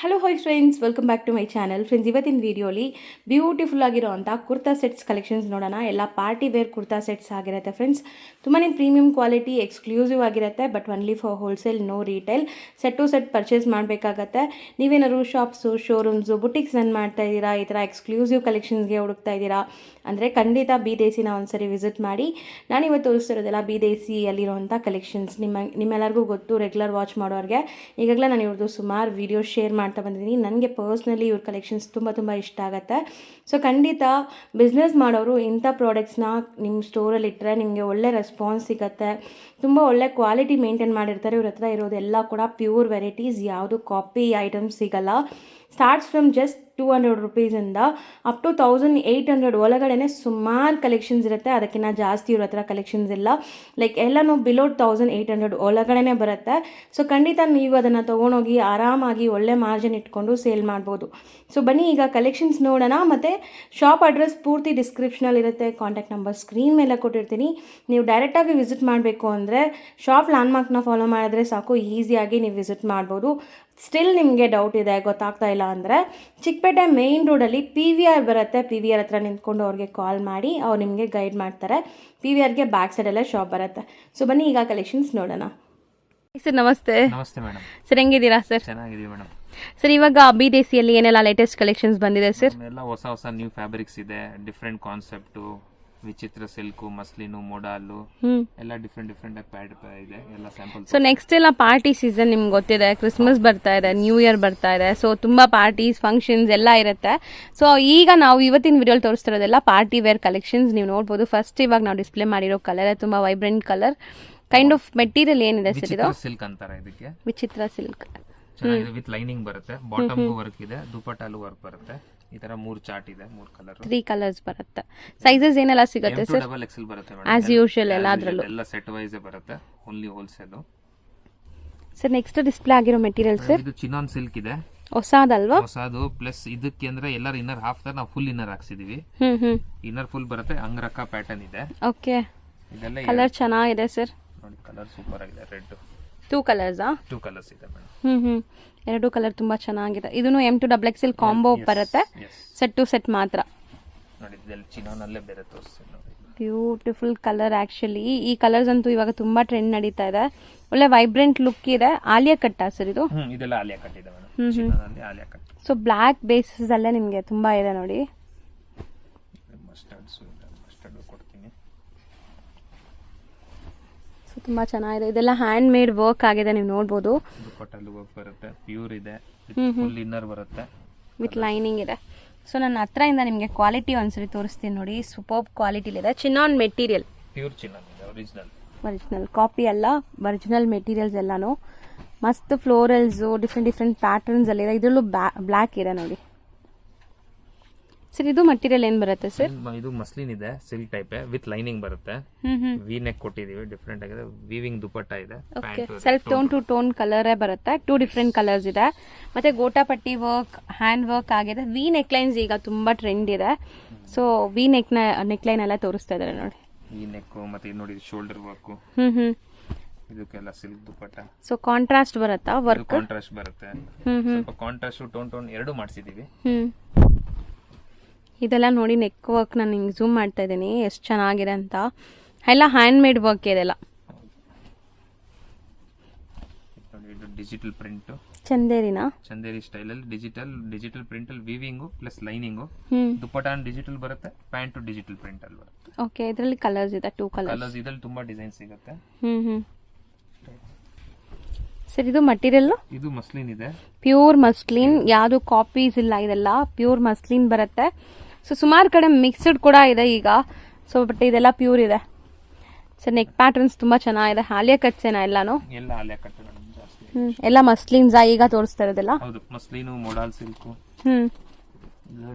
Hello hi friends, welcome back to my channel. Friends, ಇವತ್ತಿನ ವೀಡಿಯೋಲಿ beautiful ಆಗಿರೋವಂಥ kurta sets collections ನೋಡೋಣ. ಎಲ್ಲ ಪಾರ್ಟಿ ವೇರ್ ಕುರ್ತಾ ಸೆಟ್ಸ್ ಆಗಿರುತ್ತೆ ಫ್ರೆಂಡ್ಸ್. ತುಂಬಾ ಪ್ರೀಮಿಯಂ ಕ್ವಾಲಿಟಿ, ಎಕ್ಸ್ಕ್ಲೂಸಿವ್ ಆಗಿರುತ್ತೆ. But only for wholesale, no retail. Set to set purchase ಮಾಡಬೇಕಾಗತ್ತೆ. ನೀವೇನಾದ್ರು ಶಾಪ್ಸು, ಶೋರೂಮ್ಸು, ಬುಟಿಕ್ಸ್ ರನ್ ಮಾಡ್ತಾ ಇದ್ದೀರಾ, ಈ ಥರ ಎಕ್ಸ್ಕ್ಲೂಸಿವ್ ಕಲೆಕ್ಷನ್ಸ್ಗೆ ಹುಡುಕ್ತಾ ಇದ್ದೀರಾ ಅಂದರೆ ಖಂಡಿತ ಬಿದೇಸಿನ ಒಂದ್ಸರಿ ವಿಸಿಟ್ ಮಾಡಿ. ನಾನಿವತ್ತು ತೋರಿಸ್ತಿರೋದೆಲ್ಲ ಬಿದೇಸಿಯಲ್ಲಿರುವಂಥ ಕಲೆಕ್ಷನ್ಸ್. ನಿಮ್ಮೆಲ್ಲರಿಗೂ ಗೊತ್ತು, ರೆಗ್ಯುಲರ್ ವಾಚ್ ಮಾಡೋರಿಗೆ ಈಗಾಗಲೇ ನಾನು ಇವ್ರದ್ದು ಸುಮಾರು ವೀಡಿಯೋ ಶೇರ್ ಮಾಡ್ತಾ ಬಂದಿದ್ದೀನಿ. ನನಗೆ ಪರ್ಸ್ನಲಿ ಇವ್ರ ಕಲೆಕ್ಷನ್ಸ್ ತುಂಬ ಇಷ್ಟ ಆಗುತ್ತೆ. ಸೊ ಖಂಡಿತ ಬಿಸ್ನೆಸ್ ಮಾಡೋರು ಇಂಥ ಪ್ರಾಡಕ್ಟ್ಸ್ನ ನಿಮ್ಮ ಸ್ಟೋರಲ್ಲಿ ಇಟ್ಟರೆ ನಿಮಗೆ ಒಳ್ಳೆ ರೆಸ್ಪಾನ್ಸ್ ಸಿಗುತ್ತೆ. ತುಂಬ ಒಳ್ಳೆ ಕ್ವಾಲಿಟಿ ಮೇಂಟೈನ್ ಮಾಡಿರ್ತಾರೆ. ಇವ್ರ ಹತ್ರ ಇರೋದೆಲ್ಲ ಕೂಡ ಪ್ಯೂರ್ ವೆರೈಟೀಸ್, ಯಾವುದು ಕಾಪಿ ಐಟಮ್ಸ್ ಸಿಗಲ್ಲ. ಸ್ಟಾರ್ಟ್ಸ್ ಫ್ರಮ್ ಜಸ್ಟ್ 200 ರುಪೀಸಿಂದ ಅಪ್ ಟು 1800 ಒಳಗಡೆ ಸುಮಾರು ಕಲೆಕ್ಷನ್ಸ್ ಇರುತ್ತೆ. ಅದಕ್ಕಿಂತ ಜಾಸ್ತಿ ಇವ್ರ ಹತ್ರ ಕಲೆಕ್ಷನ್ಸ್ ಇಲ್ಲ. ಲೈಕ್ ಎಲ್ಲನೂ ಬಿಲೋ 1800 ಒಳಗಡೆ ಬರುತ್ತೆ. ಸೊ ಖಂಡಿತ ನೀವು ಅದನ್ನು ತೊಗೊಂಡೋಗಿ ಆರಾಮಾಗಿ ಒಳ್ಳೆ ಮಾರ್ಜಿನ್ ಇಟ್ಕೊಂಡು ಸೇಲ್ ಮಾಡ್ಬೋದು. ಸೊ ಬನ್ನಿ ಈಗ ಕಲೆಕ್ಷನ್ಸ್ ನೋಡೋಣ. ಮತ್ತು ಶಾಪ್ ಅಡ್ರೆಸ್ ಪೂರ್ತಿ ಡಿಸ್ಕ್ರಿಪ್ಷನಲ್ಲಿ ಇರುತ್ತೆ. ಕಾಂಟ್ಯಾಕ್ಟ್ ನಂಬರ್ ಸ್ಕ್ರೀನ್ ಮೇಲೆ ಕೊಟ್ಟಿರ್ತೀನಿ. ನೀವು ಡೈರೆಕ್ಟಾಗಿ ವಿಸಿಟ್ ಮಾಡಬೇಕು ಅಂದರೆ ಶಾಪ್ ಲ್ಯಾಂಡ್ಮಾರ್ಕ್ನ ಫಾಲೋ ಮಾಡಿದ್ರೆ ಸಾಕು, ಈಸಿಯಾಗಿ ನೀವು ವಿಸಿಟ್ ಮಾಡ್ಬೋದು. ಸ್ಟಿಲ್ ನಿಮಗೆ ಡೌಟ್ ಇದೆ, ಗೊತ್ತಾಗ್ತಾ ಇಲ್ಲ ಅಂದರೆ ಚಿಕ್ಕಪೇಟೆ ಮೇಯ್ನ್ ರೋಡಲ್ಲಿ PVR ಬರುತ್ತೆ. PVR ಹತ್ರ ನಿಂತ್ಕೊಂಡು ಅವ್ರಿಗೆ ಕಾಲ್ ಮಾಡಿ, ಅವ್ರು ನಿಮಗೆ ಗೈಡ್ ಮಾಡ್ತಾರೆ. PVRಗೆ ಬ್ಯಾಕ್ ಸೈಡಲ್ಲೇ ಶಾಪ್ ಬರುತ್ತೆ. ಸೊ ಬನ್ನಿ ಈಗ ಕಲೆಕ್ಷನ್ಸ್ ನೋಡೋಣ. ಸರ್ ನಮಸ್ತೆ. ನಮಸ್ತೆ ಮೇಡಮ್. ಸರ್ ಹೆಂಗಿದ್ದೀರಾ ಸರ್? ಚೆನ್ನಾಗಿದ್ದೀವಿ ಮೇಡಮ್. ಸರ್ ಇವಾಗ ಬಿದೇಸಿಯಲ್ಲಿ ಏನೆಲ್ಲ ಲೇಟೆಸ್ಟ್ ಕಲೆಕ್ಷನ್ಸ್ ಬಂದಿದೆ ಸರ್? ಎಲ್ಲ ಹೊಸ ನ್ಯೂ ಫ್ಯಾಬ್ರಿಕ್ಸ್ ಇದೆ. ಡಿಫ್ರೆಂಟ್ ಕಾನ್ಸೆಪ್ಟು, ವಿಚಿತ್ರ ಸಿಲ್ಕು, ಮಸ್ಲಿನು, ಮೊಡಾಲು ಎಲ್ಲ ಡಿಫ್ರೆಂಟ್ ಪ್ಯಾಡ್ ಇದೆ. ಎಲ್ಲ ಸ್ಯಾಂಪಲ್. ಸೊ ನೆಕ್ಸ್ಟ್ ಎಲ್ಲ ಪಾರ್ಟಿ ಸೀಸನ್ ನಿಮ್ಗೆ ಗೊತ್ತಿದೆ, ಕ್ರಿಸ್ಮಸ್ ಬರ್ತಾ ಇದೆ, ನ್ಯೂ ಇಯರ್ ಬರ್ತಾ ಇದೆ. ಸೊ ತುಂಬಾ ಪಾರ್ಟೀಸ್, ಫಂಕ್ಷನ್ಸ್ ಎಲ್ಲ ಇರುತ್ತೆ. ಸೊ ಈಗ ನಾವು ಇವತ್ತಿನ ವಿಡಿಯೋಲಿ ತೋರಿಸ್ತಿರೋದೆಲ್ಲ ಪಾರ್ಟಿ ವೇರ್ ಕಲೆಕ್ಷನ್ಸ್. ನೀವು ನೋಡ್ಬೋದು. ಫಸ್ಟ್ ಇವಾಗ ನಾವು ಡಿಸ್ಪ್ಲೇ ಮಾಡಿರೋ ಕಲರ್ ತುಂಬಾ vibrant colour. Kind of material ಏನಿದೆ ಸರ್ ಇದು? ಸಿಲ್ಕ್ ಅಂತಾರೆ ಇದಕ್ಕೆ. ವಿಚಿತ್ರ ಸಿಲ್ಕ್. ವಿತ್ ಲೈನಿಂಗ್ ಬರುತ್ತೆ. ಬಾಟಮ್ ವರ್ಕ್ ಇದೆ, ದುಪಟ್ಟಾಲು ವರ್ಕ್ ಬರುತ್ತೆ. ಈ ತರ 3 ಚಾರ್ಟ್ ಇದೆ, 3 ಕಲರ್, 3 ಕಲರ್ಸ್ ಬರುತ್ತೆ. ಸೈಜಸ್ ಏನೆಲ್ಲ ಸಿಗುತ್ತೆ ಸರ್? XL ಬರುತ್ತೆ ಆಸ್ ಯೂಶುವಲ್ ಎಲ್ಲಾದ್ರಲ್ಲೂ. ಎಲ್ಲ ಸೆಟ್ ವೈಸ್ ಬರುತ್ತೆ, only wholesale. Sir next display ಆಗಿರೋ ಮೆಟೀರಿಯಲ್ ಸರ್? ಇದು ಚಿನಾನ್ ಸಿಲ್ಕ್ ಇದೆ, ಹೊಸದಲ್ವಾ? ಹೊಸದು. ಪ್ಲಸ್ ಇದಕ್ಕೆ ಅಂದ್ರೆ ಎಲ್ಲರ ಇನ್ನರ್ ಹಾಫ್ ತರ ನಾವು ಫುಲ್ ಇನ್ನರ್ ಹಾಕ್ಸಿದೀವಿ. ಇನ್ನರ್ ಫುಲ್ ಬರುತ್ತೆ, ಅಂಗರಕ್ಕ ಪ್ಯಾಟರ್ನ್ ಇದೆ. ಓಕೆ, ಕಲರ್ ಚೆನ್ನಾಗಿದೆ ಸರ್. ನೋಡಿ, ಕಲರ್ ಸೂಪರ್ ಆಗಿದೆ. Red 2 colours. 2 ಕಲರ್ಸ್ ಇದೆ ಮೇಡಮ್. 2 ಕಲರ್ ತುಂಬಾ ಚೆನ್ನಾಗಿದೆ. ಇದನ್ನು M2XXL ಕಾಂಬೋ ಬರುತ್ತೆ. ಸೆಟ್ ಟು ಸೆಟ್ ಮಾತ್ರ. ನೋಡಿ, ಇದೆಲ್ಲ ಚಿನಾನಲ್ಲೇ ಬೇರೆ ತೋರಿಸ್ತೀನಿ ನೋಡಿ. Beautiful colour. ಆಕ್ಚುಲಿ ಈ ಕಲರ್ಸ್ ಅಂತೂ ಇವಾಗ ತುಂಬಾ ಟ್ರೆಂಡ್ ನಡೀತಾ ಇದೆ. ಒಳ್ಳೆ ವೈಬ್ರೆಂಟ್ ಲುಕ್ ಇದೆ. ಆಲಿಯಾ ಕಟ್ ಸರ್ ಇದು? ಇದೆಲ್ಲ ಆಲಿಯಾ ಕಟ್ ಇದೆ ಮೇಡಮ್. ಚಿನಾನಲ್ಲಿ Alia cut. So black basis ಅಲ್ಲೇ ನಿಮಗೆ ತುಂಬಾ ಇದೆ ನೋಡಿ. ಮಸ್ಟರ್ಡ್ ಕೊಡ್ತೀನಿ. ಸೊ ತುಂಬಾ ಚೆನ್ನಾಗಿದೆ. ಇದೆಲ್ಲ ಹ್ಯಾಂಡ್ ಮೇಡ್ ವರ್ಕ್ ಆಗಿದೆ, ನೀವು ನೋಡಬಹುದು. ದುಪಟ್ಟಾಲು ವರ್ಕ್ ಬರುತ್ತೆ, ಪ್ಯೂರ್ ಇದೆ, ಫುಲ್ ಇನ್ನರ್ ಬರುತ್ತೆ, ವಿತ್ ಲೈನಿಂಗ್ ಇದೆ. ಸೊ ನನ್ನ ಹತ್ರದಿಂದ ನಿಮಗೆ ಕ್ವಾಲಿಟಿ ಒಂದ್ಸರಿ ತೋರಿಸ್ತೀನಿ ನೋಡಿ. ಸೂಪರ್ ಕ್ವಾಲಿಟಿ ಇದೆ. ಚಿನಾನ್ ಮೆಟೀರಿಯಲ್, ಪ್ಯೂರ್ ಚಿನಾನ್ ಇದೆ. ಒರಿಜಿನಲ್ ಕಾಪಿ ಅಲ್ಲ, ಒರಿಜಿನಲ್ ಮೆಟೀರಿಯಲ್ಸ್ ಎಲ್ಲಾನು ಮಸ್ತ್. ಫ್ಲೋರಲ್ಸ್, ಡಿಫ್ರೆಂಟ್ ಪ್ಯಾಟರ್ನ್ಸ್ ಅಲ್ಲಿ ಇದೆ. ಇದರಲ್ಲೂ ಬ್ಲಾಕ್ ಇದೆ ನೋಡಿ ಸರ್. ಇದು ಮಟೀರಿಯಲ್ ಏನ್ ಬರುತ್ತೆ ಸರ್? ಇದು ಮಸ್ಲಿನ್ ಇದೆ, ಸಿಲ್ಕ್ ಟೈಪ್, ವಿತ್ ಲೈನಿಂಗ್ ಬರುತ್ತೆ. ವಿ ನೆಕ್ ಕೊಟ್ಟಿದೀವಿ, ಡಿಫ್ರೆಂಟ್ ಆಗಿದೆ. ವೀವಿಂಗ್ ದುಪಟ್ಟ ಇದೆ. Self tone to tone colour ಬರುತ್ತೆ. 2 ಡಿಫ್ರೆಂಟ್ ಕಲರ್ಸ್ ಇದೆ. ಮತ್ತೆ ಗೋಟಾಪಟ್ಟಿ ವರ್ಕ್, ಹ್ಯಾಂಡ್ ವರ್ಕ್ ಆಗಿದೆ. ವಿ ನೆಕ್ ಲೈನ್ಸ್ ಈಗ ತುಂಬಾ ಟ್ರೆಂಡ್ ಇದೆ. ಸೊ ವಿ ನೆಕ್ ಲೈನ್ ಎಲ್ಲ ತೋರಿಸ್ತಾ ಇದಾರೆ ನೋಡಿ. ವಿ ನೆಕ್ ಮತ್ತೆ ನೋಡಿ ಶೋಲ್ಡರ್ ವರ್ಕ್. ಇದಕ್ಕೆಲ್ಲ ಸಿಲ್ಕ್ ದುಪಟ್ಟ. ಸೊ ಕಾಂಟ್ರಾಸ್ಟ್ ಬರುತ್ತಾ ವರ್ಕ್? ಕಾಂಟ್ರಾಸ್ಟ್ ಬರುತ್ತೆ. ಸ್ವಲ್ಪ ಕಾಂಟ್ರಾಸ್ಟ್ ಟೋನ್ ಎರಡು ಮಾಡಿಸಿದೀವಿ. ಇದೆಲ್ಲ ನೋಡಿ, ನೆಕ್ ವರ್ಕ್ ನಾನು ನಿಮ್ಗೆ ಝೂಮ್ ಮಾಡ್ತಾ ಇದ್ದೀನಿ ಎಷ್ಟು ಚೆನ್ನಾಗಿದೆ ಅಂತ. ಎಲ್ಲ ಹ್ಯಾಂಡ್ ಮೇಡ್ ವರ್ಕ್ ಇದೆಲ್ಲ. ಡಿಜಿಟಲ್ ಪ್ರಿಂಟ್, ಚಂದೇರಿ ಸ್ಟೈಲ್ ಅಲ್ಲಿ ಡಿಜಿಟಲ್ ಪ್ರಿಂಟ್ ಅಲ್ಲಿ weaving plus lining. Dupatta digital ಬರುತ್ತೆ, ಪ್ಯಾಂಟ್ ಡಿಜಿಟಲ್ ಪ್ರಿಂಟ್ ಅಲ್ಲಿ ಬರುತ್ತೆ. ಓಕೆ, ಇದರಲ್ಲಿ ಕಲರ್ಸ್ ಇದೆ, 2 ಕಲರ್ಸ್. ಇದರಲ್ಲಿ ತುಂಬಾ ಡಿಸೈನ್ ಸಿಗುತ್ತೆ. ಸರ್ ಇದು ಮಟೀರಿಯಲ್? ಇದು ಮಸ್ಲಿನ್ ಇದೆ, ಪ್ಯೂರ್ ಮಸ್ಲಿನ್. ಯಾವುದು ಕಾಪೀಸ್ ಇಲ್ಲ, ಇದೆಲ್ಲ ಪ್ಯೂರ್ ಮಸ್ಲಿನ್ ಬರುತ್ತೆ. ಸೊ ಸುಮಾರು ಕಡೆ ಮಿಕ್ಸ್ಡ್ ಕೂಡ ಇದೆ ಈಗ. ಸೊ ಬಟ್ ಇದೆಲ್ಲ ಪ್ಯೂರ್ ಇದೆ. ಸರ್ ನೆಕ್ ಪ್ಯಾಟರ್ನ್ಸ್ ತುಂಬಾ ಚೆನ್ನಾಗಿದೆ. ಆಲಿಯಾ ಕಟ್ಸ್ ಏನಾ ಎಲ್ಲಾನು? ಎಲ್ಲ ಆಲಿಯಾ ಕಟ್ ಜಾಸ್ತಿ. ಎಲ್ಲ ಮಸ್ಲಿನ್ಸ್ ಈಗ ತೋರಿಸ್ತಾ ಇರೋದೆಲ್ಲ? ಹೌದು, muslin, modal silk.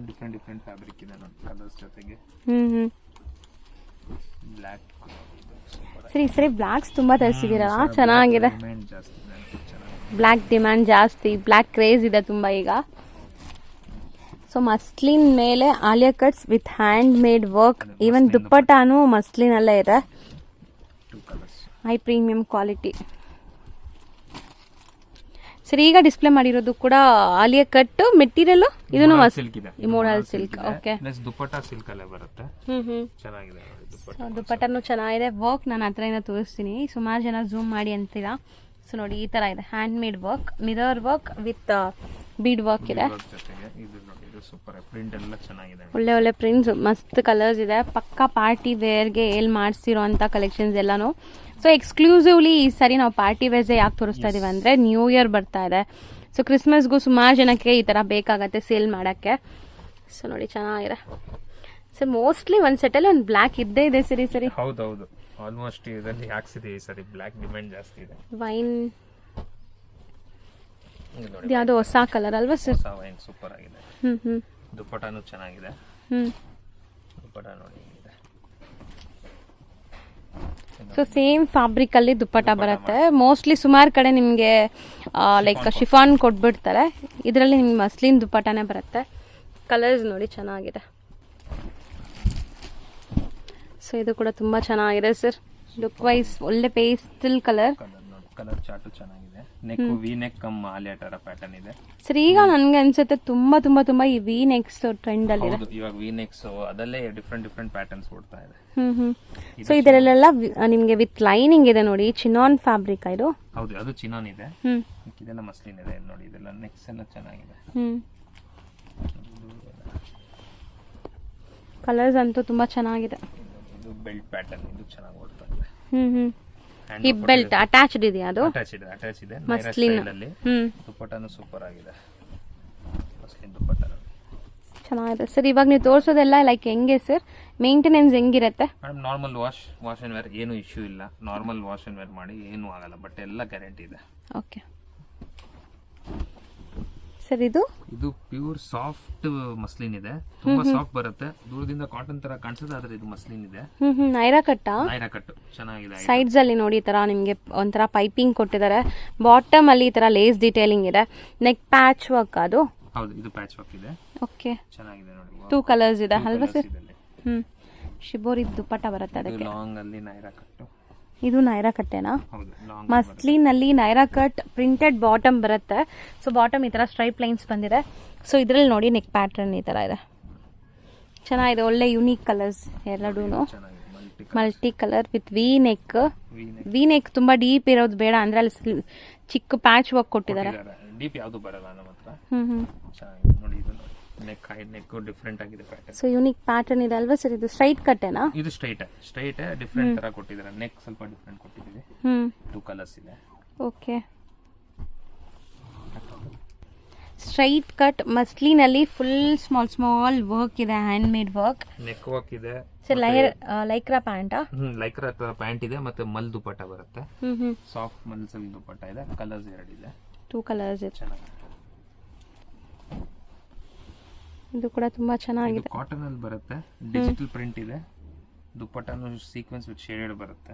Different fabric ಇದೆ ನೋಡಿ, ಕಲರ್ಸ್ ಜೊತೆಗೆ. ಬ್ಲಾಕ್. ಸರಿ ಬ್ಲಾಕ್ಸ್ ತುಂಬಾ ತರಿಸಿದೀರಾ, ಚೆನ್ನಾಗಿದೆ. ಬ್ಲಾಕ್ ಡಿಮ್ಯಾಂಡ್ ಜಾಸ್ತಿ, ಬ್ಲಾಕ್ ಕ್ರೇಜ್ ಇದೆ ತುಂಬಾ ಈಗ. ಸೊ ಮಸ್ಲಿನ್ ಮೇಲೆ Alia cuts with handmade work. Even ದುಪ್ಪಟ್ಟಾನು ಮಸ್ಲಿನ್ ಅಲ್ಲೇ ಇದೆ. High premium quality. ಸರ್ ಈಗ ಡಿಸ್ಪ್ಲೇ ಮಾಡಿರೋದು ಕೂಡ ಆಲಿಯಾ ಕಟ್ ಮೆಟೀರಿಯಲ್ ಇದನ್ನು ಸಿಲ್ಕ್ ಇದೆ, modal silk. Okay, plus dupatta silk ಅಲ್ಲೇ ಬರುತ್ತೆ. ಚೆನ್ನಾಗಿದೆ ನೋಡಿ ದುಪ್ಪಟ್ಟ. ದುಪ್ಪಟ್ಟನು ಚೆನ್ನಾಗಿದೆ. ವರ್ಕ್ ನಾನು ಹತ್ರದಿಂದ ತೋರಿಸ್ತೀನಿ, ಸುಮಾರು ಜನ ಝೂಮ್ ಮಾಡಿ ಅಂತೀರಾ. ಸೊ ನೋಡಿ ಈ ತರ ಇದೆ, handmade work, mirror work with bead work ಇದೆ. ಜೊತೆಗೆ ಇದು ನೋಡಿ, ಇದು ಸೂಪರ್ ಪ್ರಿಂಟ್ ಎಲ್ಲ ಚೆನ್ನಾಗಿದೆ. ಒಳ್ಳೆ ಒಳ್ಳೆ ಪ್ರಿಂಟ್ಸ್, ಮಸ್ತ್ ಕಲರ್ಸ್ ಇದೆ. ಪಕ್ಕಾ ಪಾರ್ಟಿ ವೇರ್ಗೆ ಎಲ್ಲಿ ಮಾಡಿಸಿರೋ ಅಂತ ಕಲೆಕ್ಷನ್ಸ್ ಎಲ್ಲಾನು. ಸೊ ಎಕ್ಸ್ಕ್ಲೂಸಿವ್ಲಿ ಈ ಸರಿ ನಾವು ಪಾರ್ಟಿ ವೇರ್ಸ್ ಯಾಕೆ ತೋರಿಸ್ತಾ ಇದೀವಿ ಅಂದ್ರೆ ನ್ಯೂ ಇಯರ್ ಬರ್ತಾ ಇದೆ. ಸೊ ಕ್ರಿಸ್ಮಸ್ಗೂ ಸುಮಾರು ಜನಕ್ಕೆ ಈ ತರ ಬೇಕಾಗತ್ತೆ ಸೇಲ್ ಮಾಡಕ್ಕೆ. ಸೊ ನೋಡಿ ಚೆನ್ನಾಗಿದೆ. ಸೊ ಮೋಸ್ಟ್ಲಿ ಒಂದ್ ಸೆಟಲ್ಲಿ ಒಂದು ಬ್ಲ್ಯಾಕ್ ಇದ್ದೇ ಇದೆ. ಸರಿ ಹೌದೌದು, ಆಲ್ಮೋಸ್ಟ್ ಇದರಲ್ಲಿ ಹಾಕ್ಸಿದೆ ಈ ಸರಿ ಬ್ಲ್ಯಾಕ್ ಡಿಮ್ಯಾಂಡ್ ಜಾಸ್ತಿ ಇದೆ. ವೈನ್ ಯಾವ್ದೋ ಹೊಸ ಕಲರ್ ಅಲ್ವಾ ಸರ್? ಹೊಸ ವೈನ್ ಸೂಪರ್ ಆಗಿದೆ. ದುಪ್ಪಟ್ಟನು ಚೆನ್ನಾಗಿದೆ. ದುಪ್ಪಟ್ಟ ನೋಡಿ ಇದೆ. ಸೊ ಸೇಮ್ ಫ್ಯಾಬ್ರಿಕ್ ಅಲ್ಲಿ ದುಪ್ಪಟ್ಟ ಬರುತ್ತೆ. ಮೋಸ್ಟ್ಲಿ ಸುಮಾರು ಕಡೆ ನಿಮ್ಗೆ ಲೈಕ್ ಶಿಫಾನ್ ಕೊಟ್ಬಿಡ್ತಾರೆ, ಇದರಲ್ಲಿ ನಿಮ್ಗೆ ಮಸ್ಲಿನ್ ದುಪ್ಪಟ್ಟನೇ ಬರುತ್ತೆ. ಕಲರ್ಸ್ ನೋಡಿ ಚೆನ್ನಾಗಿದೆ. ಸೊ ಇದು ಕೂಡ ತುಂಬಾ ಚೆನ್ನಾಗಿದೆ ಸರ್, ಲುಕ್ ವೈಸ್ ಒಳ್ಳೆ ಪೇಸ್ಟಲ್ ಕಲರ್. ಕಲರ್ ಚಾರ್ಟ್ ಚೆನ್ನಾಗಿದೆ. Neck V neck come Alia ತರ ಪ್ಯಾಟರ್ನ್ ಇದೆ ಸರ್. ಈಗ ನನ್ಗೆ ಅನ್ಸುತ್ತೆ ತುಂಬಾ ತುಂಬಾ ತುಂಬಾ ಈ ವಿ ನೆಕ್ಸ್ ಟ್ರೆಂಡ್ ಅಲ್ಲಿ ಇದೆ. ಇವಾಗ ವಿ ನೆಕ್ಸ್ ಅದಲ್ಲೇ ಡಿಫ್ರೆಂಟ್ ಪ್ಯಾಟರ್ನ್ಸ್ ಓಡ್ತಾ ಇದೆ. ಸೊ ಇದರಲ್ಲೆಲ್ಲ ನಿಮ್ಗೆ ವಿತ್ ಲೈನಿಂಗ್ ಇದೆ ನೋಡಿ, ಚಿನಾನ್ ಫ್ಯಾಬ್ರಿಕ್ ಇದು. ಹೌದು, ಅದು ಚಿನಾನ್ ಇದೆ. ಇದೆಲ್ಲ ಮಸ್ಲಿನ್ ಇದೆ ನೋಡಿ. ಇದೆಲ್ಲ ನೆಕ್ಸ್ ಎಲ್ಲ ಚೆನ್ನಾಗಿದೆ. ಕಲರ್ಸ್ ಅಂತೂ ತುಂಬಾ ಚೆನ್ನಾಗಿದೆ. ಇದು ಬೆಲ್ಟ್ ಪ್ಯಾಟರ್ನ್, ಇದು ಚೆನ್ನಾಗಿ ಓಡ್ತಾ ಇದೆ. ಹಿಪ್ ಬೆಲ್ಟ್ ಅಟ್ಯಾಚ್ಡ್ ಇದೆಯಾ? ಅದು ಅಟ್ಯಾಚ್ ಇದೆ. ಮಸ್ಲಿನ್ ಅಲ್ಲಿ ದುಪ್ಪಟ್ಟನು ಸೂಪರ್ ಆಗಿದೆ. ಮಸ್ಲಿನ್ ದುಪ್ಪಟ್ಟ ಚೆನ್ನಾಗಿದೆ ಸರ್. ಇವಾಗ ನೀವು ತೋರಿಸೋದೆಲ್ಲ ಲೈಕ್ ಹೆಂಗೆ ಸರ್, ಮೇಂಟೆನೆನ್ಸ್ ಹೆಂಗಿರುತ್ತೆ? ನಾರ್ಮಲ್ ವಾಶ್ ಅಂಡ್ ವೇರ್, ಏನು ಇಶ್ಯೂ ಇಲ್ಲ. ನಾರ್ಮಲ್ ವಾಶ್ ಅಂಡ್ ವೇರ್ ಮಾಡಿ ಏನು ಆಗಲ್ಲ, ಬಟ್ ಎಲ್ಲ ಗ್ಯಾರಂಟಿ ಇದೆ. Okay sir. ಇದು ಪ್ಯೂರ್ ಸಾಫ್ಟ್ ಮಸ್ಲಿನ್ ಇದೆ, ತುಂಬಾ ಸಾಫ್ಟ್ ಬರುತ್ತೆ. ದೂರದಿಂದ ಕಾಟನ್ ತರ ಕಾಣಿಸುತ್ತೆ, ಆದ್ರೆ ಇದು ಮಸ್ಲಿನ್ ಇದೆ. ನೈರಾ ಕಟ್ ಚೆನ್ನಾಗಿದೆ. ಸೈಡ್ಸ್ ಅಲ್ಲಿ ನೋಡಿ ಈ ತರ ನಿಮ್ಗೆ ಒಂಥರ ಪೈಪಿಂಗ್ ಕೊಟ್ಟಿದ್ದಾರೆ. ಬಾಟಮ್ ಅಲ್ಲಿ ಈ ತರ ಲೇಸ್ ಡಿಟೇಲಿಂಗ್ ಇದೆ. ನೆಕ್ ಪ್ಯಾಚ್ ವರ್ಕ್ ಅದು. ಹೌದು, ಇದು ಪ್ಯಾಚ್ ವರ್ಕ್ ಇದೆ. ಓಕೆ, ಚೆನ್ನಾಗಿದೆ ನೋಡಿ. 2 ಕಲರ್ಸ್ ಇದೆ ಅಲ್ವಾ ಸರ್? ಶಿಬೋರಿ ದುಪ್ಪಟ್ಟ ಬರುತ್ತೆ ಅದಕ್ಕೆ. ಲಾಂಗ್ ಅಲ್ಲಿ ನೈರಾ ಕಟ್. ಇದು ನೈರಾ ಕಟ್ಟೆನಾ? ಮಸ್ಲಿನ್ ಅಲ್ಲಿ ನೈರಾ ಕಟ್ ಪ್ರಿಂಟೆಡ್ ಬಾಟಮ್ ಬರುತ್ತೆ. ಸೊ ಬಾಟಮ್ ಈ ತರ ಸ್ಟ್ರೈಪ್ ಲೈನ್ಸ್ ಬಂದಿದೆ. ಸೊ ಇದ್ರಲ್ಲಿ ನೋಡಿ ನೆಕ್ ಪ್ಯಾಟರ್ನ್ ಈ ತರ ಇದೆ, ಚೆನ್ನಾಗಿದೆ. ಒಳ್ಳೆ ಯುನೀಕ್ ಕಲರ್ಸ್ ಎರಡೂನು, multi colour with V neck. V neck ತುಂಬಾ ಡೀಪ್ ಇರೋದು ಬೇಡ ಅಂದ್ರೆ ಅಲ್ಲಿ ಚಿಕ್ಕ ಪ್ಯಾಚ್ ವರ್ಕ್ ಕೊಟ್ಟಿದ್ದಾರೆ. ಡೀಪ್ ಯಾವುದು ಬರಲ್ಲ ನಮ್ಮ ಹತ್ರ. ನೋಡಿ ಇದು ನೆಕ್ ಹೈ ನೆಕ್ ಡಿಫರೆಂಟ್ ಆಗಿದೆ ಪ್ಯಾಟರ್ನ್. ಸೊ ಯೂನಿಕ್ ಪ್ಯಾಟರ್ನ್ ಇದೆ ಅಲ್ವಾ ಸರ್? ಇದು ಸ್ಟ್ರೈಟ್ ಕಟ್ಟೆನಾ? ಇದು ಸ್ಟ್ರೈಟ್ ಡಿಫರೆಂಟ್ ತರ ಕೊಟ್ಟಿದ್ದಾರೆ. ನೆಕ್ ಸ್ವಲ್ಪ ಡಿಫರೆಂಟ್ ಕೊಟ್ಟಿದ್ದೀವಿ. 2 ಕಲರ್ಸ್ ಇದೆ. ಓಕೆ, ಸ್ಟ್ರೈಟ್ ಕಟ್ ಮಸ್ಲಿನ್ ಅಲ್ಲಿ ಫುಲ್ ಸ್ಮಾಲ್ ವರ್ಕ್ ಇದೆ, handmade work. Neck work ಇದೆ ಸರ್. ಲೈಕ್ರಾ ಪ್ಯಾಂಟಾ? ಲೈಕ್ರಾ ಪ್ಯಾಂಟ್ ಇದೆ, ಮತ್ತೆ ಮಲ್ ದುಪ್ಪಟ್ಟ ಬರುತ್ತೆ. ಸಾಫ್ಟ್ ಮಲ್ ಸಿಲ್ಕ್ ದುಪ್ಪಟ್ಟ ಇದೆ. ಕಲರ್ಸ್ 2 ಇದೆ. 2 ಕಲರ್ಸ್ ಇದೆ. ಚೆನ್ನಾಗಿದೆ. ಇದು ಕೂಡ ತುಂಬಾ ಚೆನ್ನಾಗಿದೆ. ಕಾಟನ್ ಅಲ್ಲಿ ಬರುತ್ತೆ, ಡಿಜಿಟಲ್ ಪ್ರಿಂಟ್ ಇದೆ. ದುಪ್ಪಟ್ಟನು ಸೀಕ್ವೆನ್ಸ್ ವಿತ್ ಶೇಡೆಡ್ ಬರುತ್ತೆ.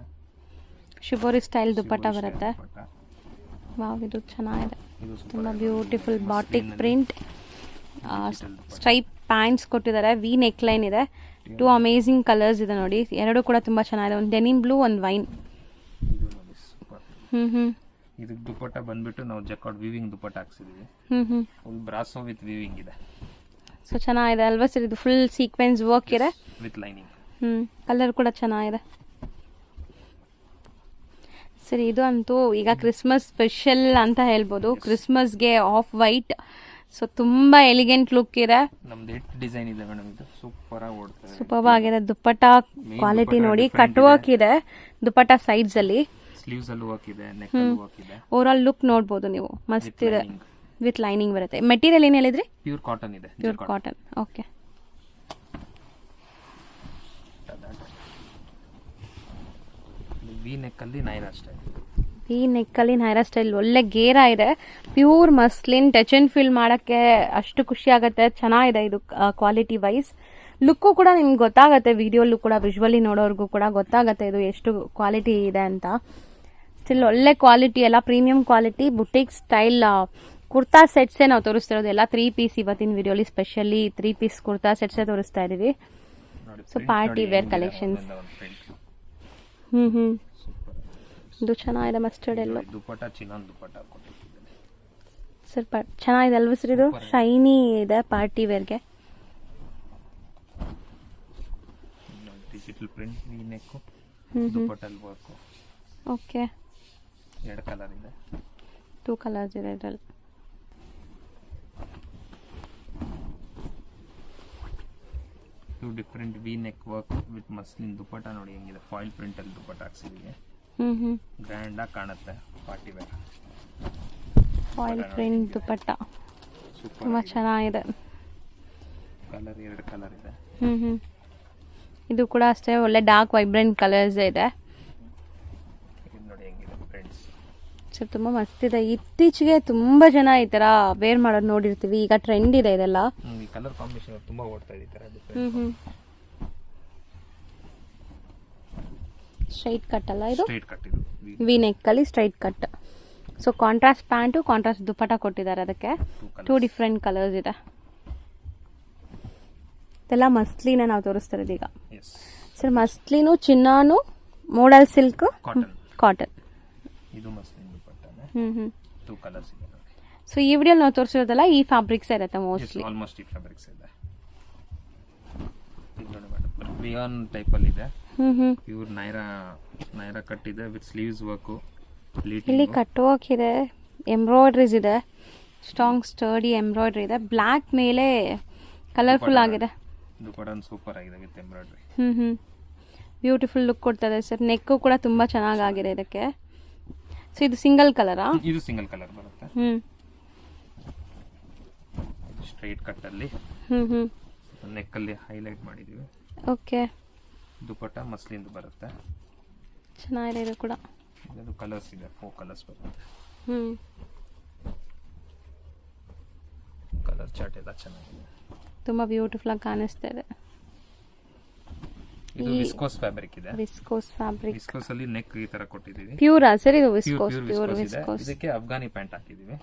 ಶಿಬೋರಿ ಸ್ಟೈಲ್ ದುಪ್ಪಟ್ಟ ಬರುತ್ತೆ. ವಾವ್, ಇದು ಚೆನ್ನಾಗಿದೆ. ತುಂಬಾ beautiful batik print. Stripe pants ಕೊಟ್ಟಿದ್ದಾರೆ. ವಿ ನೆಕ್ ಲೈನ್ ಇದೆ. 2 ಅಮೇಜಿಂಗ್ ಕಲರ್ಸ್ ಇದೆ ನೋಡಿ. 2 ಕೂಡ ತುಂಬಾ ಚೆನ್ನಾಗಿದೆ. ಒಂದು ಡೆನಿಮ್ ಬ್ಲೂ, ಒಂದು ವೈನ್. ಇದು ದುಪ್ಪಟ್ಟ ಬಂದ್ಬಿಟ್ಟು ನಾವು ಜಕಾರ್ಡ್ ವೀವಿಂಗ್ ದುಪ್ಪಟ್ಟ ಹಾಕ್ಸಿದೀವಿ. ಫುಲ್ ಬ್ರಾಸೋ ವಿತ್ ವೀವಿಂಗ್ ಇದೆ. ಸೊ ಚೆನ್ನಾಗಿದೆ ಅಲ್ವಾ ಸರ್? ಇದು ಫುಲ್ ಸೀಕ್ವೆನ್ಸ್ ವರ್ಕ್ ಇದೆ ವಿತ್ ಲೈನಿಂಗ್. ಕಲರ್ ಕೂಡ ಚೆನ್ನಾಗಿದೆ ಸರ್. ಇದು ಅಂತೂ ಈಗ ಕ್ರಿಸ್ಮಸ್ ಸ್ಪೆಷಲ್ ಅಂತ ಹೇಳ್ಬೋದು. ಕ್ರಿಸ್ಮಸ್ಗೆ ಆಫ್ ವೈಟ್. ಸೊ ತುಂಬಾ ಎಲಿಗೆಂಟ್ ಲುಕ್ ಇದೆ. ನಮ್ದು ಹಿಟ್ ಡಿಸೈನ್ ಇದೆ ಮೇಡಮ್. ಇದು ಸೂಪರ್ ಆಗಿ ಓಡ್ತದೆ. ಸೂಪರ್ ಆಗಿದೆ. ದುಪ್ಪಟ್ಟ ಕ್ವಾಲಿಟಿ ನೋಡಿ. ಕಟ್ ವರ್ಕ್ ಇದೆ ದುಪ್ಪಟ್ಟ ಸೈಡ್ಸ್ ಅಲ್ಲಿ. ಸ್ಲೀವ್ಸ್ ಅಲ್ಲಿ ವರ್ಕ್ ಇದೆ, ನೆಕ್ ಅಲ್ಲಿ ವರ್ಕ್ ಇದೆ. ಓವರ್ ಆಲ್ ಲುಕ್ ನೋಡಬಹುದು ನೀವು. ಮಸ್ತ್ ಇದೆ. ವಿತ್ ಲೈನಿಂಗ್ ಬರುತ್ತೆ. ಮೆಟೀರಿಯಲ್ ಏನ್ ಹೇಳಿದ್ರಿ? ಪ್ಯೂರ್ ಕಾಟನ್ ಇದೆ. Pure cotton. Okay. V neck ಅಲ್ಲಿ ನೈರಾ ಸ್ಟೈಲ್. ವಿ ನೆಕ್ ಅಲ್ಲಿ ನೈರಾ ಸ್ಟೈಲ್ ಒಳ್ಳೆ ಗೇರಾ ಇದೆ. Pure muslin. Touch and feel ಮಾಡಕ್ಕೆ ಅಷ್ಟು ಖುಷಿ ಆಗುತ್ತೆ. ಚೆನ್ನಾಗಿದೆ ಇದು ಕ್ವಾಲಿಟಿ ವೈಸ್. ಲುಕ್ಕು ಕೂಡ ನಿಮ್ಗೆ ಗೊತ್ತಾಗತ್ತೆ. ವಿಡಿಯೋಲ್ಲೂ ಕೂಡ ವಿಜುವಲಿ ನೋಡೋರ್ಗೂ ಕೂಡ ಗೊತ್ತಾಗತ್ತೆ ಇದು ಎಷ್ಟು ಕ್ವಾಲಿಟಿ ಇದೆ ಅಂತ. ಸ್ಟಿಲ್ ಒಳ್ಳೆ ಕ್ವಾಲಿಟಿ, ಎಲ್ಲ premium quality boutique style kurta ಸೆಟ್ಸೇ ನಾವು ತೋರಿಸ್ತಿರೋದು. ಎಲ್ಲ 3 ಪೀಸ್ ಇವತ್ತಿನ ವಿಡಿಯೋಲಿ ಸ್ಪೆಷಲಿ 3 ಪೀಸ್ ಕುರ್ತಾ ಸೆಟ್ಸೇ ತೋರಿಸ್ತಾ ಇದೀವಿ. So party wear collections. ಇದು ಚೆನ್ನಾಗಿದೆ. ಮಸ್ಟರ್ಡ್ ಎಲ್ಲೋ ದುಪ್ಪಟ್ಟ ಚಿನಾನ್ ದುಪ್ಪಟ್ಟ ಕೊಟ್ಟಿದ್ದಾರೆ. ಸ್ವಲ್ಪ ಚೆನ್ನಾಗಿದೆ ಅಲ್ವಾ ಸರ್? ಇದು ಶೈನಿ ಇದೆ ಪಾರ್ಟಿ ವೇರ್ಗೆ. ಡಿಜಿಟಲ್ ಪ್ರಿಂಟ್, ವಿ ನೆಕ್, ದುಪಟ್ಟಲ್ ವರ್ಕ್. ಓಕೆ, 2 ಕಲರ್ ಇದೆ, 2 ಕಲರ್ಸ್ ಇದೆ ಇದರಲ್ಲಿ. Different V neck work with muslin dupatta. ನೋಡಿ ಹೆಂಗಿದೆ, ಫಾಯಿಲ್ ಪ್ರಿಂಟ್ ಅಲ್ಲಿ ದುಪಟ್ಟ ಹಾಕ್ಸಿದೀವಿ. ಗ್ರ್ಯಾಂಡ್ ಆಗಿ ಕಾಣುತ್ತೆ, party wear. Foil print dupatta ತುಂಬಾ ಚೆನ್ನಾಗಿದೆ. ಕಲರ್ 2 ಕಲರ್ ಇದೆ. ಇದು ಕೂಡ ಅಷ್ಟೇ ಒಳ್ಳೆ ಡಾರ್ಕ್ ವೈಬ್ರೆಂಟ್ ಕಲರ್ಸ್ ಇದೆ. ಇದು ನೋಡಿ ಹೆಂಗಿದೆ ಫ್ರೆಂಡ್ಸ್, ಸರ್ ತುಂಬ ಮಸ್ತ್ ಇದೆ. ಇತ್ತೀಚೆಗೆ ತುಂಬಾ ಜನ ಈ ತರ ವೇರ್ ಮಾಡೋದು ನೋಡಿರ್ತೀವಿ, ಈಗ ಟ್ರೆಂಡ್ ಇದೆ ಇದೆಲ್ಲ. ಈ ಕಲರ್ ಕಾಂಬಿನೇಷನ್ ತುಂಬಾ ಓಡ್ತಾ ಇದೆ ಈ ತರ. ಸ್ಟ್ರೈಟ್ ಕಟ್ ಅಲ್ಲ ಇದು? ಸ್ಟ್ರೈಟ್ ಕಟ್ ಇದು, ವಿ ನೆಕ್ ಅಲ್ಲಿ straight cut. So contrast pant, contrast dupatta ಕೊಟ್ಟಿದ್ದಾರೆ. ಅದಕ್ಕೆ 2 ಡಿಫ್ರೆಂಟ್ ಕಲರ್ಸ್ ಇದೆ. ಇದೆಲ್ಲ ಮಸ್ಲಿನ ನಾವು ತೋರಿಸ್ತಾ ಇರೋದು ಈಗ. ಸರ್ ಮಸ್ಲಿನು, ಚಿನ್ನಾನು, ಮೋಡಲ್ ಸಿಲ್ಕ್, ಕಾಟನ್. ಇದು ಮಸ್ಲಿನ್ ದುಪಟ್ಟನೆ. 2 ಕಲರ್ಸ್ ಇದೆ. ಸೊ ಈ ವಿಡಿಯೋ ನಾವು ತೋರಿಸಿರೋದಲ್ಲ ಈ ಫ್ಯಾಬ್ರಿಕ್ಸ್ ಇರುತ್ತೆ ಮೋಸ್ಟ್ಲಿ. ಆಲ್ಮೋಸ್ಟ್ ಈ ಫ್ಯಾಬ್ರಿಕ್ಸ್ ಇದೆ. ಇದು ನೋಡಿ ಮೇಡಂ, ರಿಯಾನ್ ಟೈಪ್ ಅಲ್ಲಿ ಇದೆ. ಪ್ಯೂರ್ ನೈರಾ ಕಟ್ ಇದೆ ವಿತ್ ಸ್ಲೀವ್ಸ್ ವರ್ಕ್. ಇಲ್ಲಿ ಕಟ್ ವರ್ಕ್ ಇದೆ, ಎಂಬ್ರಾಯ್ಡ್ರೀಸ್ ಇದೆ, ಸ್ಟ್ರಾಂಗ್ ಸ್ಟರ್ಡಿ ಎಂಬ್ರಾಯ್ಡ್ರಿ ಇದೆ. ಬ್ಲ್ಯಾಕ್ ಮೇಲೆ ಕಲರ್ಫುಲ್ ಆಗಿದೆ. ದುಪಟ್ಟ ಸೂಪರ್ ಆಗಿದೆ ವಿತ್ ಎಂಬ್ರಾಯ್ಡ್ರಿ. ಬ್ಯೂಟಿಫುಲ್ ಲುಕ್ ಕೊಡ್ತದೆ ಸರ್. ನೆಕ್ ಕೂಡ ತುಂಬಾ ಚೆನ್ನಾಗಿದೆ ಇದಕ್ಕೆ. ಸೊ ಇದು ಸಿಂಗಲ್ ಕಲರಾ? ಇದು ಸಿಂಗಲ್ ಕಲರ್ ಬರುತ್ತೆ. ಸ್ಟ್ರೈಟ್ ಕಟ್ ಅಲ್ಲಿ ನೆಕ್ ಅಲ್ಲಿ ಹೈಲೈಟ್ ಮಾಡಿದೀವಿ. ಓಕೆ, ದುಪಟ್ಟ ಮಸ್ಲಿಂದು ಬರುತ್ತೆ. ಚೆನ್ನಾಗಿದೆ ಇದು ಕೂಡ. ಇದು ಕಲರ್ಸ್ ಇದೆ, 4 ಕಲರ್ಸ್ ಬರುತ್ತೆ. ಕಲರ್ ಚಾರ್ಟ್ ಎಲ್ಲ ಚೆನ್ನಾಗಿದೆ, ತುಂಬಾ ಬ್ಯೂಟಿಫುಲ್ ಆಗಿ ಕಾಣಿಸ್ತಾ ಇದೆ. ಇದು ವಿಸ್ಕೋಸ್ ಫ್ಯಾಬ್ರಿಕ್ ಇದೆ. Viscose fabric. ವಿಸ್ಕೋಸ್ ಅಲ್ಲಿ ನೆಕ್ ಈ ತರ ಕೊಟ್ಟಿದೀವಿ. ಪ್ಯೂರ್ ಸರ್ ಇದು? Viscose, pure viscose. ಇದಕ್ಕೆ ಅಫ್ಘಾನಿ ಪ್ಯಾಂಟ್ ಹಾಕಿದೀವಿ.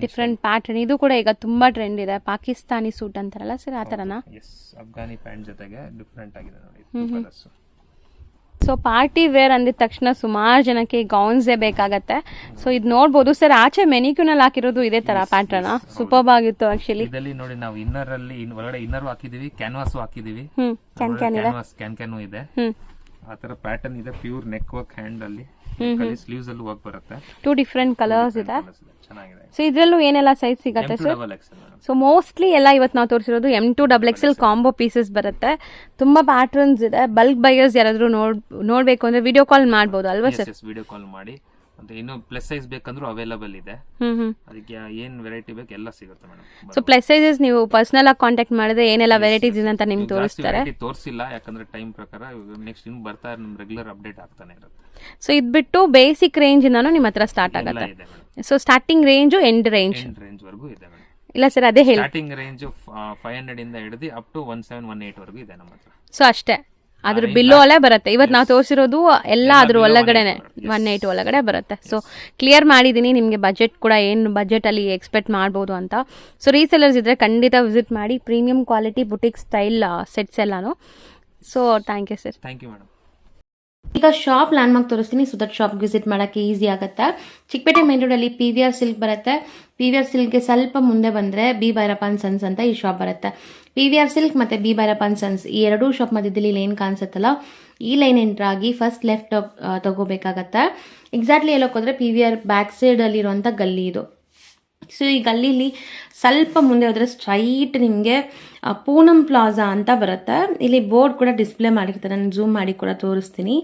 Different pattern. ಇದು ಕೂಡ ಈಗ ತುಂಬಾ ಟ್ರೆಂಡ್ ಇದೆ, ಪಾಕಿಸ್ತಾನಿ ಸೂಟ್ ಅಂತಾರಲ್ಲ ಸರ್, ಆ ತರನಾ? ಎಸ್, ಅಫ್ಘಾನಿ ಪ್ಯಾಂಟ್ ಜೊತೆಗೆ ಡಿಫ್ರೆಂಟ್ ಆಗಿದೆ ನೋಡಿ 2 ಕಲರ್ಸ್. ಸೊ ಪಾರ್ಟಿ ವೇರ್ ಅಂದಿದ ತಕ್ಷಣ ಸುಮಾರು ಜನಕ್ಕೆ ಗೌನ್ಸೇ ಬೇಕಾಗತ್ತೆ. ಸೊ ಇದು ನೋಡ್ಬೋದು ಸರ್, ಆಚೆ ಮೆನಿಕ್ಯೂನಲ್ಲಿ ಹಾಕಿರೋದು ಇದೇ ತರ ಪ್ಯಾಟರ್ನ್. ಸೂಪರ್ ಆಗಿತ್ತು ಆಕ್ಚುಲಿ. ಇದರಲ್ಲಿ ನೋಡಿ ನಾವು ಇನ್ನರ್ ಅಲ್ಲಿ ಒಳಗಡೆ ಇನ್ನರ್ ಹಾಕಿದೀವಿ, ಕ್ಯಾನ್ವಾಸ್ ಹಾಕಿದೀವಿ. ಕ್ಯಾನ್ ಇದೆ, ಆ ತರ ಪ್ಯಾಟರ್ನ್ ಇದೆ. ಪ್ಯೂರ್ ನೆಕ್ ವರ್ಕ್, ಹ್ಯಾಂಡ್ ಅಲ್ಲಿ, ಸ್ಲೀವ್ಸ್ ಅಲ್ಲಿ ವರ್ಕ್ ಬರುತ್ತೆ. 2 ಡಿಫ್ರೆಂಟ್ ಕಲರ್ಸ್ ಇದೆ. ಚೆನ್ನಾಗಿದೆ. ಸೊ ಇದ್ರಲ್ಲೂ ಏನೆಲ್ಲ ಸೈಜ್ ಸಿಗುತ್ತೆ ಸರ್? ಸೊ ಮೋಸ್ಟ್ಲಿ ಎಲ್ಲ ಇವತ್ತು ನಾವು ತೋರಿಸಿರೋದು M2 XXL ಕಾಂಬೋ ಪೀಸಸ್ ಬರುತ್ತೆ. ತುಂಬಾ ಪ್ಯಾಟರ್ನ್ಸ್ ಇದೆ. ಬಲ್ಕ್ ಬೈಯರ್ಸ್ ಯಾರಾದ್ರೂ ನೋಡ್ಬೇಕು ಅಂದ್ರೆ ವಿಡಿಯೋ ಕಾಲ್ ಮಾಡಬಹುದು ಅಲ್ವಾ ಸರ್? ವಿಡಿಯೋ ಕಾಲ್ ಮಾಡಿ. ಮತ್ತೆ ಇನ್ನು ಪ್ಲಸ್ ಸೈಜ್ ಬೇಕಂದ್ರೂ ಅವೈಲೇಬಲ್ ಇದೆ. ಅದಕ್ಕೆ ಏನ್ ವೆರೈಟಿ ಬೇಕು ಎಲ್ಲ ಸಿಗುತ್ತೆ ಮೇಡಮ್. ಸೊ ಪ್ಲಸ್ ಸೈಜಸ್ ನೀವು ಪರ್ಸನಲ್ ಆಗಿ ಕಾಂಟ್ಯಾಕ್ಟ್ ಮಾಡಿದ್ರೆ ಏನೆಲ್ಲ ವೆರೈಟೀಸ್ ಇದೆ ಅಂತ ನಿಮ್ಗೆ ತೋರಿಸ್ತಾರೆ. ತೋರಿಸಿಲ್ಲ ಯಾಕಂದ್ರೆ ಟೈಮ್ ಪ್ರಕಾರ. ನೆಕ್ಸ್ಟ್ ಇನ್ನು ಬರ್ತಾ ರೆಗ್ಯುಲರ್ ಅಪ್ಡೇಟ್ ಆಗ್ತಾನೆ ಇರುತ್ತೆ. ಸೊ ಇದು ಬಿಟ್ಟು ಬೇಸಿಕ್ ರೇಂಜ್ ಇಂದಾನು ನಿಮ್ಮ ಹತ್ರ ಸ್ಟಾರ್ಟ್ ಆಗುತ್ತೆ. So starting range, end range ವರೆಗೂ ಇದೆ ಮೇಡಮ್. ಇಲ್ಲ ಸರ್, ಅದೇ ಹೇಳಿ. ಸ್ಟಾರ್ಟಿಂಗ್ ರೇಂಜ್ 500 ಇಂದ ಹಿಡಿದು ಅಪ್ ಟು 1718 ವರೆಗೂ ಇದೆ ನಮ್ಮ ಹತ್ರ. ಸೊ ಅಷ್ಟೇ, ಅದ್ರ ಬಿಲ್ಲು ಅಲ್ಲೇ ಬರುತ್ತೆ. ಇವತ್ತು ನಾವು ತೋರಿಸಿರೋದು ಎಲ್ಲ ಅದ್ರ ಒಳಗಡೆನೆ 18 ಒಳಗಡೆ ಬರುತ್ತೆ. ಸೊ ಕ್ಲಿಯರ್ ಮಾಡಿದೀನಿ ನಿಮ್ಗೆ ಬಜೆಟ್ ಕೂಡ ಏನು ಬಜೆಟ್ ಅಲ್ಲಿ ಎಕ್ಸ್ಪೆಕ್ಟ್ ಮಾಡ್ಬೋದು ಅಂತ. ಸೊ ರೀಸೆಲರ್ಸ್ ಇದ್ರೆ ಖಂಡಿತ ವಿಸಿಟ್ ಮಾಡಿ. Premium quality boutique style sets ಎಲ್ಲಾನು. So thank you sir. Thank you madam. ಈಗ ಶಾಪ್ ಲ್ಯಾಂಡ್ ಮಾರ್ಕ್ ತೋರಿಸ್ತೀನಿ, ಸೊ ದಟ್ ಶಾಪ್ ವಿಸಿಟ್ ಮಾಡೋಕ್ಕೆ ಈಸಿ ಆಗುತ್ತೆ. ಚಿಕ್ಕಪೇಟೆ ಮೇನ್ ರೋಡಲ್ಲಿ PVR ಸಿಲ್ಕ್ ಬರುತ್ತೆ. PVR ಸಿಲ್ಕ್ಗೆ ಸ್ವಲ್ಪ ಮುಂದೆ ಬಂದರೆ ಬಿ ಭೈರಪ್ಪ ಅಂಡ್ ಸನ್ಸ್ ಅಂತ ಈ ಶಾಪ್ ಬರುತ್ತೆ. PVR ಸಿಲ್ಕ್ ಮತ್ತು ಬಿ ಭೈರಪ್ಪ ಅಂಡ್ ಸನ್ಸ್ ಈ 2 ಶಾಪ್ ಮಧ್ಯದಲ್ಲಿ ಲೈನ್ ಕಾಣಿಸುತ್ತಲ್ಲ, ಈ ಲೈನ್ ಎಂಟರ್ ಆಗಿ ಫಸ್ಟ್ ಲೆಫ್ಟ್ ತಗೋಬೇಕಾಗತ್ತೆ. ಎಕ್ಸಾಕ್ಟ್ಲಿ ಎಲ್ಲೋಕೆ ಹೋದರೆ PVR ಬ್ಯಾಕ್ ಸೈಡಲ್ಲಿರುವಂಥ ಗಲ್ಲಿ ಇದು. ಸೊ ಈ ಗಲ್ಲಿಲಿ ಸ್ವಲ್ಪ ಮುಂದೆ ಹೋದರೆ ಸ್ಟ್ರೈಟ್ ನಿಮಗೆ ಪೂನಂ ಪ್ಲಾಜಾ ಅಂತ ಬರುತ್ತೆ. ಇಲ್ಲಿ ಬೋರ್ಡ್ ಕೂಡ ಡಿಸ್ಪ್ಲೇ ಮಾಡಿರ್ತಾರೆ, ನಾನು ಝೂಮ್ ಮಾಡಿ ಕೂಡ ತೋರಿಸ್ತೀನಿ.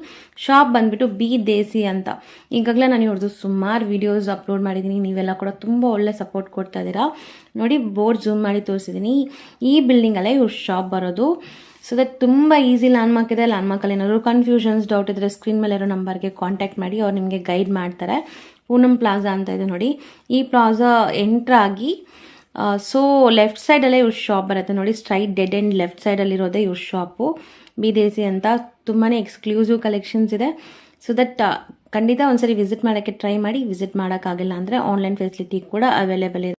ಶಾಪ್ ಬಂದ್ಬಿಟ್ಟು ಬಿ ದೇಸಿ ಅಂತ. ಈಗಾಗಲೇ ನಾನು ಇವ್ರದ್ದು ಸುಮಾರು ವಿಡಿಯೋಸ್ ಅಪ್ಲೋಡ್ ಮಾಡಿದ್ದೀನಿ, ನೀವೆಲ್ಲ ಕೂಡ ತುಂಬ ಒಳ್ಳೆ ಸಪೋರ್ಟ್ ಕೊಡ್ತಾ ಇದ್ದೀರಾ ನೋಡಿ. ಬೋರ್ಡ್ ಝೂಮ್ ಮಾಡಿ ತೋರಿಸಿದ್ದೀನಿ. ಈ ಬಿಲ್ಡಿಂಗಲ್ಲೇ ಇವ್ರ ಶಾಪ್ ಬರೋದು. ಸೊ ದಟ್ ತುಂಬ ಈಸಿ ಲ್ಯಾಂಡ್ ಮಾರ್ಕ್ ಇದೆ. ಲ್ಯಾಂಡ್ ಮಾರ್ಕಲ್ಲಿ ಏನಾದರೂ ಕನ್ಫ್ಯೂಷನ್ಸ್, ಡೌಟ್ ಇದ್ದರೆ ಸ್ಕ್ರೀನ್ ಮೇಲೆ ಇರೋ ನಂಬರ್ಗೆ ಕಾಂಟ್ಯಾಕ್ಟ್ ಮಾಡಿ, ಅವ್ರು ನಿಮಗೆ ಗೈಡ್ ಮಾಡ್ತಾರೆ. ಪೂನಂ ಪ್ಲಾಜಾ ಅಂತ ಇದೆ ನೋಡಿ. ಈ ಪ್ಲಾಜಾ ಎಂಟ್ರ್ ಆಗಿ ಸೊ ಲೆಫ್ಟ್ ಸೈಡಲ್ಲೇ ಇವ್ರ ಶಾಪ್ ಬರುತ್ತೆ ನೋಡಿ. ಸ್ಟ್ರೈಟ್ ಡೆಡ್ ಎಂಡ್ ಲೆಫ್ಟ್ ಸೈಡಲ್ಲಿರೋದೇ ಇವ್ರ ಶಾಪು ಬಿದೇಸಿ ಅಂತ. ತುಂಬಾ ಎಕ್ಸ್ಕ್ಲೂಸಿವ್ ಕಲೆಕ್ಷನ್ಸ್ ಇದೆ. ಸೊ ದಟ್ ಖಂಡಿತ ಒಂದ್ಸರಿ ವಿಸಿಟ್ ಮಾಡೋಕ್ಕೆ ಟ್ರೈ ಮಾಡಿ. ವಿಸಿಟ್ ಮಾಡೋಕ್ಕಾಗಿಲ್ಲ ಅಂದರೆ ಆನ್ಲೈನ್ ಫೆಸಿಲಿಟಿ ಕೂಡ ಅವೈಲೇಬಲ್ ಇದೆ.